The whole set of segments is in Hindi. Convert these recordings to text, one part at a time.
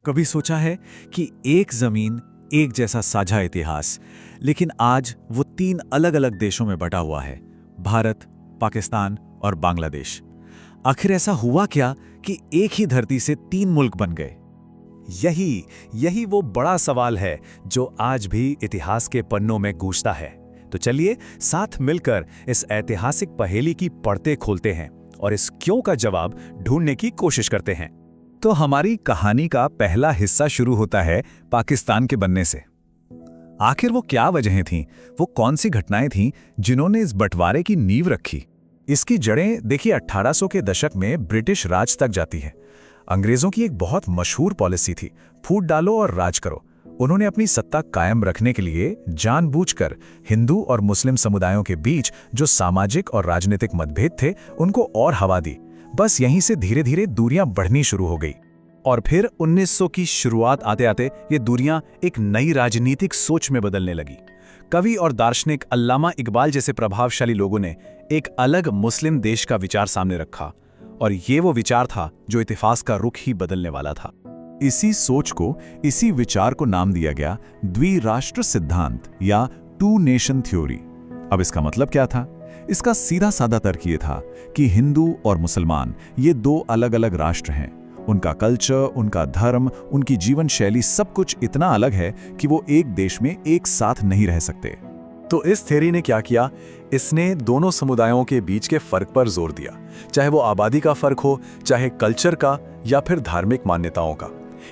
कभी सोचा है कि एक जमीन, एक जैसा साझा इतिहास, लेकिन आज वो तीन अलग अलग देशों में बटा हुआ है, भारत, पाकिस्तान और बांग्लादेश। आखिर ऐसा हुआ क्या कि एक ही धरती से तीन मुल्क बन गए? यही वो बड़ा सवाल है जो आज भी इतिहास के पन्नों में गूंजता है। तो चलिए साथ मिलकर इस ऐतिहासिक पहेली की पड़ते खोलते हैं और इस क्यों का जवाब ढूंढने की कोशिश करते हैं। तो हमारी कहानी का पहला हिस्सा शुरू होता है पाकिस्तान के बनने से। आखिर वो क्या वजहें थीं, वो कौन सी घटनाएं थीं जिन्होंने इस बंटवारे की नींव रखी? इसकी जड़ें देखिए 1800 के दशक में ब्रिटिश राज तक जाती हैं। अंग्रेजों की एक बहुत मशहूर पॉलिसी थी, फूट डालो और राज करो। उन्होंने अपनी सत्ता कायम रखने के लिए जानबूझकर हिंदू और मुस्लिम समुदायों के बीच जो सामाजिक और राजनीतिक मतभेद थे उनको और हवा दी। बस यहीं से धीरे धीरे दूरियां बढ़नी शुरू हो गई। और फिर 1900 की शुरुआत आते आते ये दूरियां एक नई राजनीतिक सोच में बदलने लगी। कवि और दार्शनिक अल्लामा इकबाल जैसे प्रभावशाली लोगों ने एक अलग मुस्लिम देश का विचार सामने रखा, और ये वो विचार था जो इतिहास का रुख ही बदलने वाला था। इसी सोच को, इसी विचार को नाम दिया गया द्विराष्ट्र सिद्धांत या टू नेशन थ्योरी। अब इसका मतलब क्या था? इसका सीधा साधा तर्क ये था कि हिंदू और मुसलमान ये दो अलग अलग राष्ट्र हैं। उनका कल्चर, उनका धर्म, उनकी जीवन शैली सब कुछ इतना अलग है कि वो एक देश में एक साथ नहीं रह सकते। तो इस थ्योरी ने क्या किया? इसने दोनों समुदायों के बीच के फर्क पर जोर दिया, चाहे वो आबादी का फर्क हो, चाहे कल्चर का या फिर धार्मिक मान्यताओं का।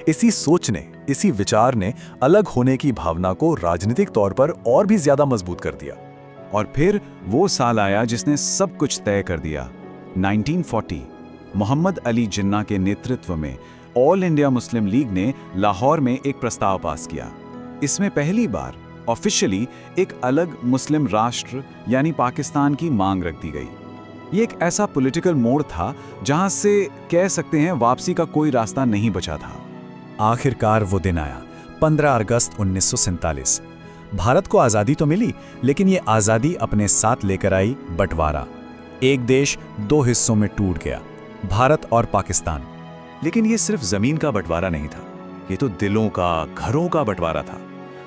इसी सोच ने, इसी विचार ने अलग होने की भावना को राजनीतिक तौर पर और भी ज्यादा मजबूत कर दिया। और फिर वो साल आया जिसने सब कुछ तय कर दिया। 1940 मोहम्मद अली जिन्ना के नेतृत्व में ऑल इंडिया मुस्लिम लीग ने लाहौर में एक प्रस्ताव पास किया। इसमें पहली बार ऑफिशियली एक अलग मुस्लिम राष्ट्र यानी पाकिस्तान की मांग रख दी गई। ये एक ऐसा पॉलिटिकल मोड़ था जहां से कह सकते हैं वापसी का कोई रास्ता नहीं बचा था। आखिरकार वो दिन आया, 15 अगस्त 1947। भारत को आज़ादी तो मिली, लेकिन ये आज़ादी अपने साथ लेकर आई बंटवारा। एक देश दो हिस्सों में टूट गया, भारत और पाकिस्तान। लेकिन ये सिर्फ जमीन का बंटवारा नहीं था, ये तो दिलों का, घरों का बंटवारा था।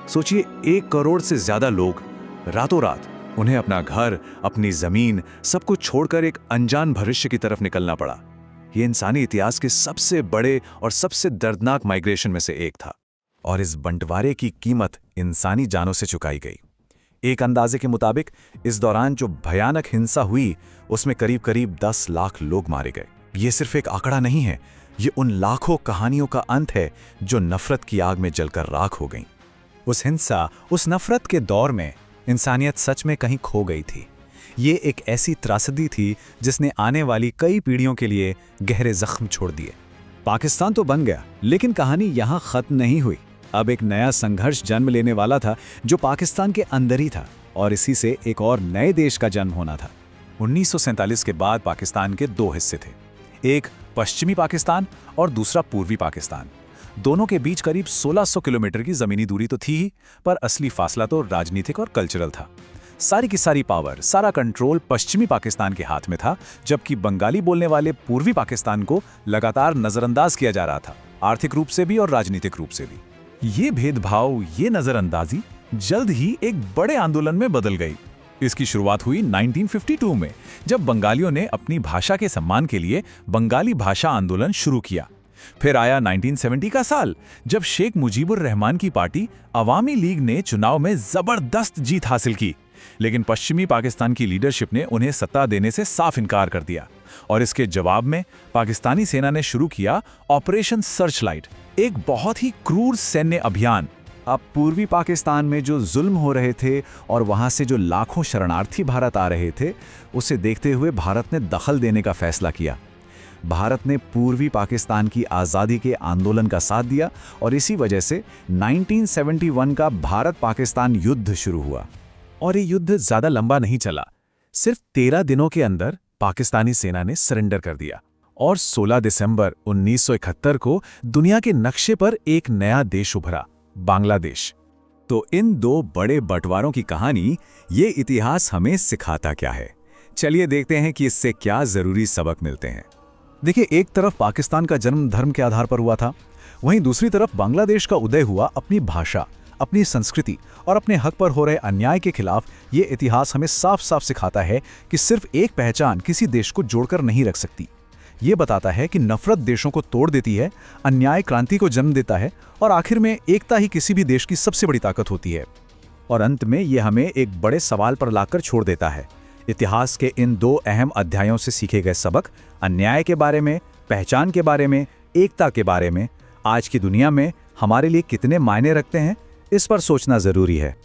सोचिए, 1 करोड़ से ज्यादा लोग रातों रात, उन्हें अपना घर, अपनी जमीन, सब कुछ छोड़कर एक अनजान भविष्य की तरफ निकलना पड़ा। ये इंसानी इतिहास के सबसे बड़े और सबसे दर्दनाक माइग्रेशन में से एक था। और इस बंटवारे की कीमत इंसानी जानों से चुकाई गई। एक अंदाजे के मुताबिक इस दौरान जो भयानक हिंसा हुई उसमें करीब करीब 10 लाख लोग मारे गए। ये सिर्फ एक आंकड़ा नहीं है, ये उन लाखों कहानियों का अंत है जो नफरत की आग में जलकर राख हो गईं। उस हिंसा, उस नफरत के दौर में इंसानियत सच में कहीं खो गई थी। ये एक ऐसी त्रासदी थी जिसने आने वाली कई पीढ़ियों के लिए गहरे जख्म छोड़ दिए। पाकिस्तान तो बन गया, लेकिन कहानी यहां खत्म नहीं हुई। अब एक नया संघर्ष जन्म लेने वाला था जो पाकिस्तान के अंदर ही था, और इसी से एक और नए देश का जन्म होना था। 1947 के बाद पाकिस्तान के दो हिस्से थे, एक पश्चिमी पाकिस्तान और दूसरा पूर्वी पाकिस्तान। दोनों के बीच करीब 1600 किलोमीटर की जमीनी दूरी तो थी ही, पर असली फासला तो राजनीतिक और कल्चरल था। सारी की सारी पावर, सारा कंट्रोल पश्चिमी पाकिस्तान के हाथ में था, जबकि बंगाली बोलने वाले पूर्वी पाकिस्तान को लगातार नजरअंदाज किया जा रहा था, आर्थिक रूप से भी और राजनीतिक रूप से भी। ये भेदभाव, ये नजरअंदाजी जल्द ही एक बड़े आंदोलन में बदल गई। इसकी शुरुआत हुई 1952 में, जब बंगालियों ने अपनी भाषा के सम्मान के लिए बंगाली भाषा आंदोलन शुरू किया। फिर आया 1970 का साल, जब शेख मुजीबुर रहमान की पार्टी अवामी लीग ने चुनाव में जबरदस्त जीत हासिल की, लेकिन पश्चिमी पाकिस्तान की लीडरशिप ने उन्हें सत्ता देने से साफ इनकार कर दिया। और इसके जवाब में पाकिस्तानी सेना ने शुरू किया ऑपरेशन सर्चलाइट, एक बहुत ही क्रूर सैन्य अभियान। अब पूर्वी पाकिस्तान में जो जुल्म हो रहे थे और वहां से जो लाखों शरणार्थी भारत आ रहे थे, उसे देखते हुए भारत ने दखल देने का फैसला किया। भारत ने पूर्वी पाकिस्तान की आज़ादी के आंदोलन का साथ दिया, और इसी वजह से 1971 का भारत पाकिस्तान युद्ध शुरू हुआ। और ये युद्ध ज्यादा लंबा नहीं चला, सिर्फ 13 दिनों के अंदर पाकिस्तानी सेना ने सरेंडर कर दिया, और 16 दिसंबर 1971 को दुनिया के नक्शे पर एक नया देश उभरा, बांग्लादेश। तो इन दो बड़े बंटवारों की कहानी, ये इतिहास हमें सिखाता क्या है? चलिए देखते हैं कि इससे क्या जरूरी सबक मिलते हैं। देखिए, एक तरफ पाकिस्तान का जन्म धर्म के आधार पर हुआ था, वहीं दूसरी तरफ बांग्लादेश का उदय हुआ अपनी भाषा, अपनी संस्कृति और अपने हक पर हो रहे अन्याय के खिलाफ। ये इतिहास हमें साफ साफ सिखाता है कि सिर्फ एक पहचान किसी देश को जोड़कर नहीं रख सकती। ये बताता है कि नफरत देशों को तोड़ देती है, अन्याय क्रांति को जन्म देता है और आखिर में एकता ही किसी भी देश की सबसे बड़ी ताकत होती है। और अंत में ये हमें एक बड़े सवाल पर लाकर छोड़ देता है। इतिहास के इन दो अहम अध्यायों से सीखे गए सबक, अन्याय के बारे में, पहचान के बारे में, एकता के बारे में, आज की दुनिया में हमारे लिए कितने मायने रखते हैं, इस पर सोचना जरूरी है।